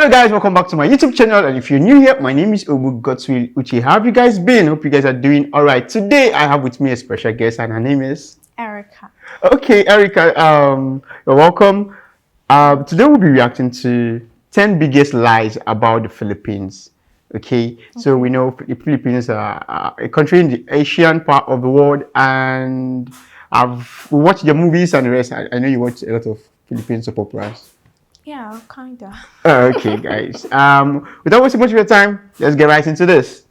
Hello guys, welcome back to my YouTube channel, and if you're new here, my name is Obu Godswill Uche. How have you guys been? Hope you guys are doing alright. Today I have with me a special guest, and her name is Erica. Okay, Erica, you're welcome. Today we'll be reacting to 10 biggest lies about the Philippines. Okay, so we know the Philippines are a country in the Asian part of the world, and I've watched the movies and the rest. I know you watch a lot of Philippine soap operas. Yeah, kinda. Okay, guys. Without wasting much of your time, let's get right into this.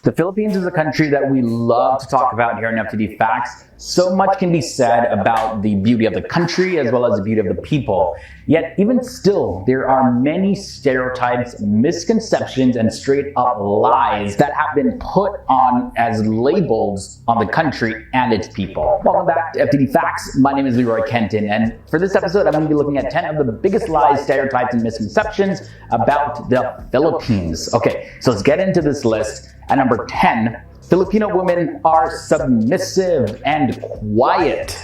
The Philippines is a country that we love to talk about here on FTD Facts. So much can be said about the beauty of the country as well as the beauty of the people. Yet, even still, there are many stereotypes, misconceptions, and straight up lies that have been put on as labels on the country and its people. Welcome back to FTD Facts. My name is Leroy Kenton, and for this episode, I'm going to be looking at 10 of the biggest lies, stereotypes, and misconceptions about the Philippines. Okay, so let's get into this list. At number 10, Filipino women are submissive and quiet.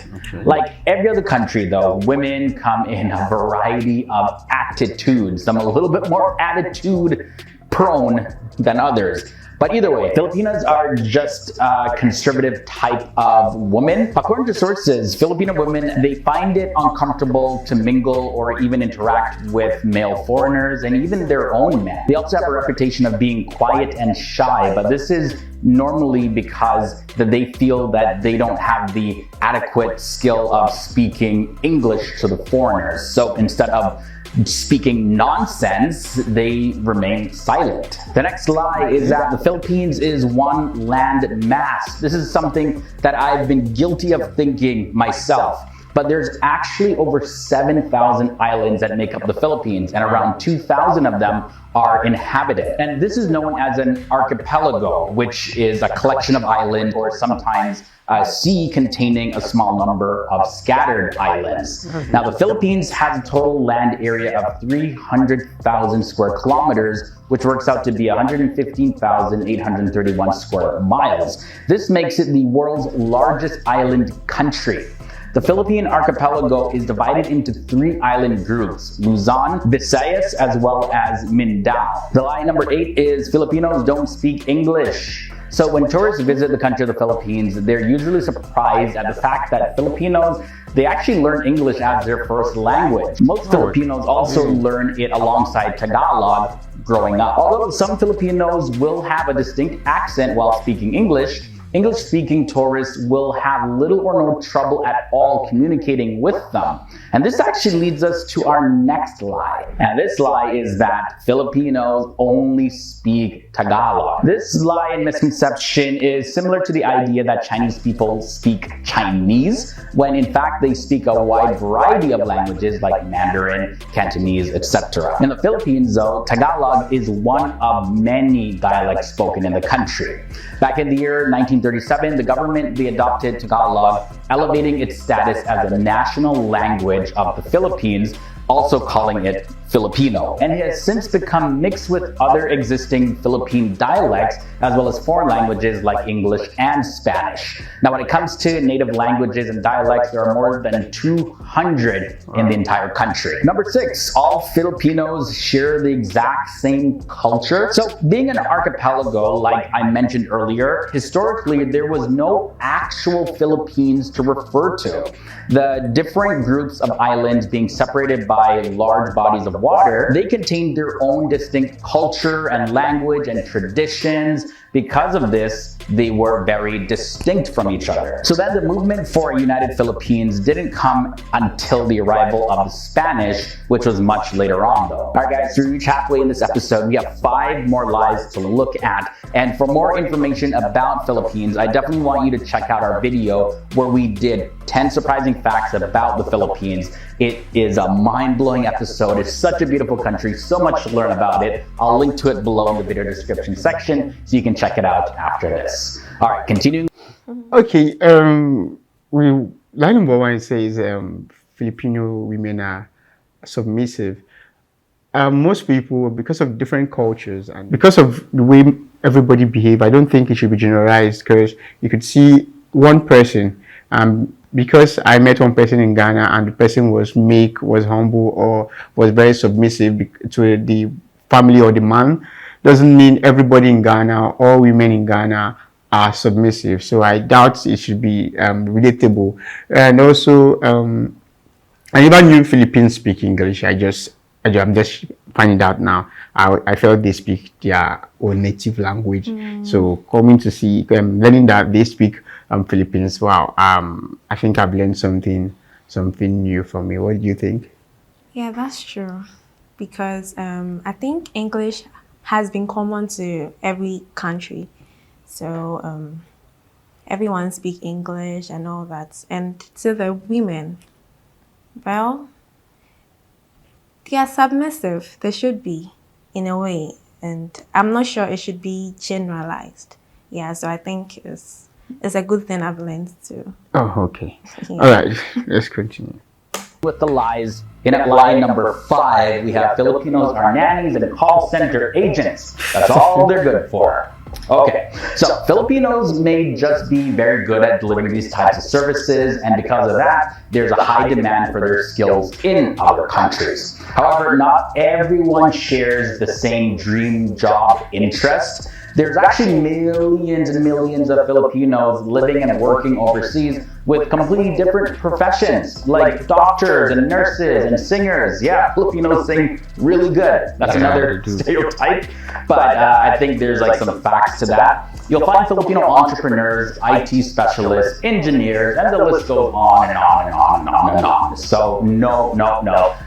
Like every other country though, women come in a variety of attitudes. Some a little bit more attitude prone than others. But either way, Filipinas are just a conservative type of woman. According to sources, Filipino women, they find it uncomfortable to mingle or even interact with male foreigners and even their own men. They also have a reputation of being quiet and shy, but this is normally because they feel that they don't have the adequate skill of speaking English to the foreigners. So instead of speaking nonsense, they remain silent. The next lie is that the Philippines is one land mass. This is something that I've been guilty of thinking myself. But there's actually over 7,000 islands that make up the Philippines, and around 2,000 of them are inhabited. And this is known as an archipelago, which is a collection of islands or sometimes a sea containing a small number of scattered islands. Now, the Philippines has a total land area of 300,000 square kilometers, which works out to be 115,831 square miles. This makes it the world's largest island country. The Philippine archipelago is divided into 3 island groups: Luzon, Visayas, as well as Mindanao. The lie number 8 is Filipinos don't speak English. So when tourists visit the country of the Philippines, they're usually surprised at the fact that Filipinos, they actually learn English as their first language. Most Filipinos also learn it alongside Tagalog growing up. Although some Filipinos will have a distinct accent while speaking English, English-speaking tourists will have little or no trouble at all communicating with them. And this actually leads us to our next lie. And this lie is that Filipinos only speak Tagalog. This lie and misconception is similar to the idea that Chinese people speak Chinese, when in fact they speak a wide variety of languages like Mandarin, Cantonese, etc. In the Philippines though, Tagalog is one of many dialects spoken in the country. Back in the year 1937, the government, they adopted Tagalog, elevating its status as a national language of the Philippines, also calling it Filipino. And it has since become mixed with other existing Philippine dialects as well as foreign languages like English and Spanish. Now when it comes to native languages and dialects, there are more than 200 in the entire country. Number 6, all Filipinos share the exact same culture. So being an archipelago, like I mentioned earlier, historically there was no actual Philippines to refer to. The different groups of islands being separated by large bodies of water, they contain their own distinct culture and language and traditions. Because of this, they were very distinct from each other. So then the movement for a united Philippines didn't come until the arrival of the Spanish, which was much later on though. Alright guys, so we reach halfway in this episode. We have 5 more lies to look at. And for more information about Philippines, I definitely want you to check out our video where we did 10 surprising facts about the Philippines. It is a mind-blowing episode. It's such a beautiful country, so much to learn about it. I'll link to it below in the video description section so you can check it out after this. All right, continuing. Okay, lie number 1 says Filipino women are submissive. Most people, because of different cultures and because of the way everybody behave, I don't think it should be generalized, because you could see one person, because I met one person in Ghana and the person was meek, was humble, or was very submissive to the family or the man, doesn't mean everybody in Ghana, all women in Ghana are submissive. So I doubt it should be relatable. And also, I never knew Philippines speak English. I'm just finding out now. I felt they speak their own native language. So coming to see, learning that they speak Philippines. Wow. I think I've learned something new from me. What do you think? Yeah, that's true. Because I think English has been common to every country. So everyone speak English and all that. And to the women, well, they are submissive. They should be, in a way. And I'm not sure it should be generalized. Yeah, so I think it's a good thing I've learned too. Oh, okay. Yeah. All right. Let's continue. With the lies. In at lie number 5, we have Filipinos are nannies and call center agents. That's all they're good for. Okay, so Filipinos may just be very good at delivering these types of services, and because of that, there's a high demand for their skills in other countries. However, not everyone shares the same dream job interest. There's actually millions and millions of Filipinos living and working overseas with completely different professions, like doctors and nurses and singers. Yeah, Filipinos sing really good. That's another stereotype, but I think there's like some facts to that. You'll find Filipino entrepreneurs, IT specialists, engineers, and the list goes on and on and on and on and on. So no,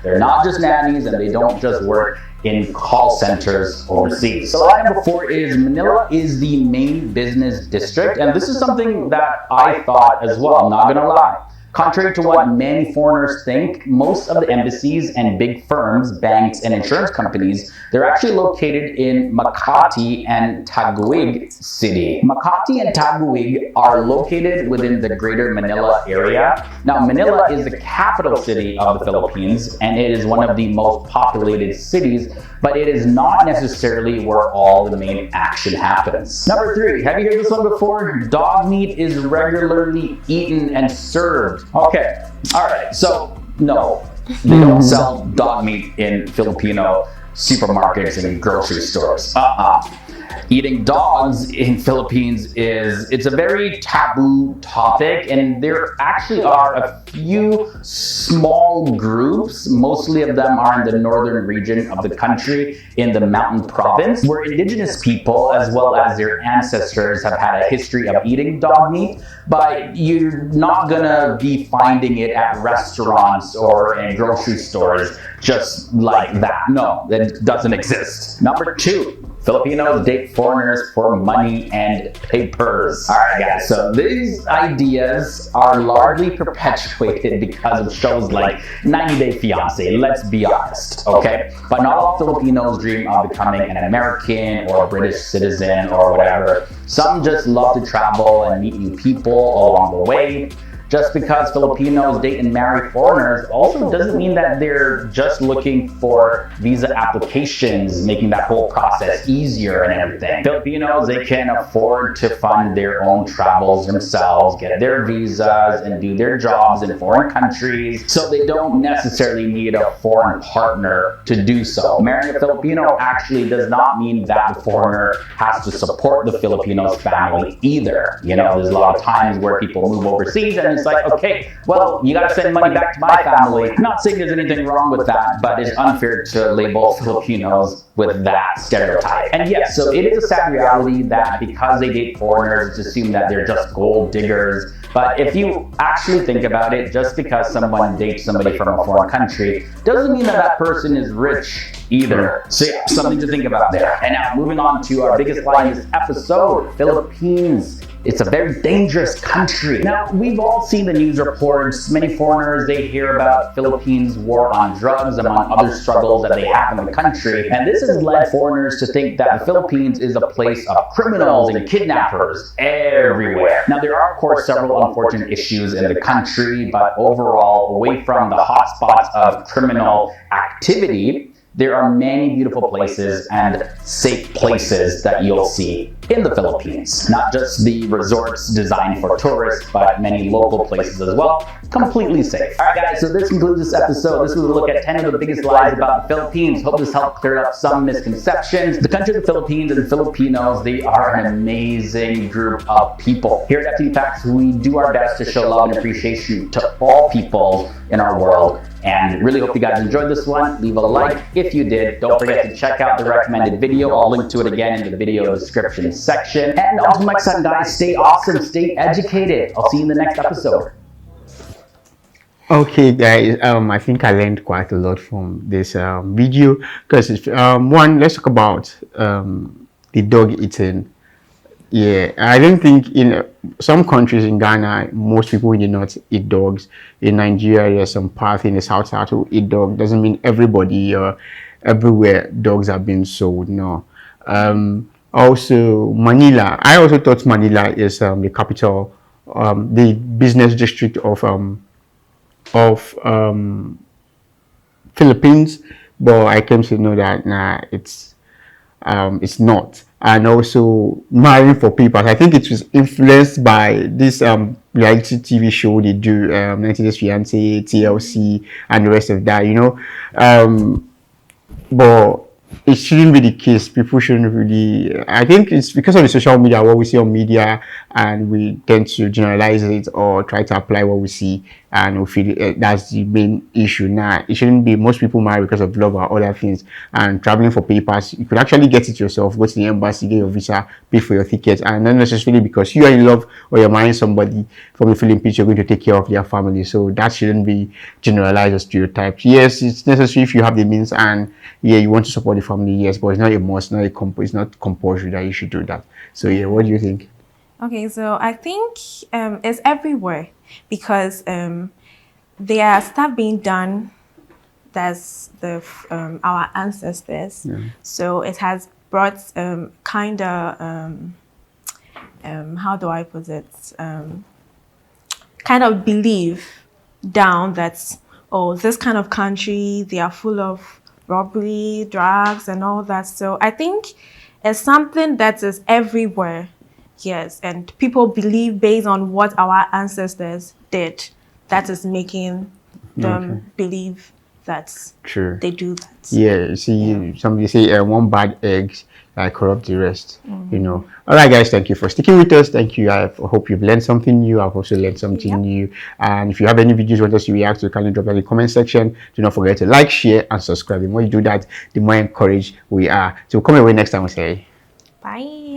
they're not just nannies, and they don't just work in call centers overseas. So line number 4 is Manila is the main business district, and this is something that I thought as well, I'm not gonna lie. Contrary to what many foreigners think, most of the embassies and big firms, banks, and insurance companies, they're actually located in Makati and Taguig City. Makati and Taguig are located within the greater Manila area. Now, Manila is the capital city of the Philippines, and it is one of the most populated cities, but it is not necessarily where all the main action happens. Number 3, have you heard this one before? Dog meat is regularly eaten and served. Okay, all right, so no, they don't sell dog meat in Filipino supermarkets and grocery stores. Eating dogs in Philippines it's a very taboo topic, and there actually are a few small groups, mostly of them are in the northern region of the country in the mountain province, where indigenous people as well as their ancestors have had a history of eating dog meat, but you're not gonna be finding it at restaurants or in grocery stores just like that. No, that doesn't exist. Number 2, Filipinos date foreigners for money and papers. All right, guys, so these ideas are largely perpetuated because of shows like 90 Day Fiancé, let's be honest, okay? But not all Filipinos dream of becoming an American or a British citizen or whatever. Some just love to travel and meet new people along the way. Just because Filipinos date and marry foreigners also doesn't mean that they're just looking for visa applications, making that whole process easier and everything. Filipinos, they can afford to fund their own travels themselves, get their visas, and do their jobs in foreign countries, so they don't necessarily need a foreign partner to do so. Marrying a Filipino actually does not mean that the foreigner has to support the Filipino's family either. You know, there's a lot of times where people move overseas and it's like, okay, well, you gotta send money back to my family. I'm not saying there's anything wrong with that, but it's unfair to label Filipinos with that stereotype. And yes, so it is a sad reality that because they date foreigners, it's assumed that they're just gold diggers. But if you actually think about it, just because someone dates somebody from a foreign country doesn't mean that that person is rich either. So yeah, something to think about there. And now moving on to our biggest lie in this episode, Philippines. It's a very dangerous country. Now, we've all seen the news reports. Many foreigners, they hear about Philippines' war on drugs, among other struggles that they have in the country. And this has led foreigners to think that the Philippines is a place of criminals and kidnappers everywhere. Now, there are, of course, several unfortunate issues in the country, but overall, away from the hotspots of criminal activity, there are many beautiful places and safe places that you'll see in the Philippines. Not just the resorts designed for tourists, but many local places as well. Completely safe. Alright guys, so this concludes this episode. This was a look at 10 of the biggest lies about the Philippines. Hope this helped clear up some misconceptions. The country of the Philippines and Filipinos, they are an amazing group of people. Here at FTV Facts, we do our best to show love and appreciation to all people in our world. And really hope you guys enjoyed this one. Leave a like if you did. Don't forget to check out the recommended video. I'll link to it again in the video description section. And until next time, guys, stay awesome, stay educated. I'll see you in the next episode. Okay, guys. I think I learned quite a lot from this video because one, let's talk about the dog eating. Yeah, I don't think in some countries in Ghana, most people do not eat dogs. In Nigeria, there's some part in the South who eat dog. Doesn't mean everybody or everywhere dogs are being sold. No. Also, Manila. I also thought Manila is the capital, the business district of Philippines, but I came to know that it's not. And also marrying for papers. I think it was influenced by this reality TV show they do, 90 Days Fiancé, TLC, and the rest of that. But it shouldn't be the case. People shouldn't really. I think it's because of the social media, what we see on media, and we tend to generalize it or try to apply what we see, and we feel that's the main issue. Now, it shouldn't be. Most people marry because of love or other things, and traveling for papers. You could actually get it yourself. Go to the embassy, get your visa, pay for your ticket, and not necessarily because you are in love or you're marrying somebody from the Philippines, you're going to take care of their family. So that shouldn't be generalized or stereotyped. Yes, it's necessary if you have the means and you want to support the family, yes, but it's not a must, it's not compulsory that you should do that. So what do you think? Okay, so I think it's everywhere because there are stuff being done that's our ancestors. Yeah. So it has brought kind of how do I put it? Kind of belief down that this kind of country, they are full of robbery, drugs, and all that. So I think it's something that is everywhere. Yes, and people believe based on what our ancestors did. That is making them believe that they do that. Yeah, see, somebody say one bad egg corrupt the rest. All right, guys, thank you for sticking with us. Thank you. I hope you've learned something new. I've also learned something new. And if you have any videos you want us to react to, kindly drop that in the comment section. Do not forget to like, share, and subscribe. The more you do that, the more encouraged we are. So come away next time. We'll say bye.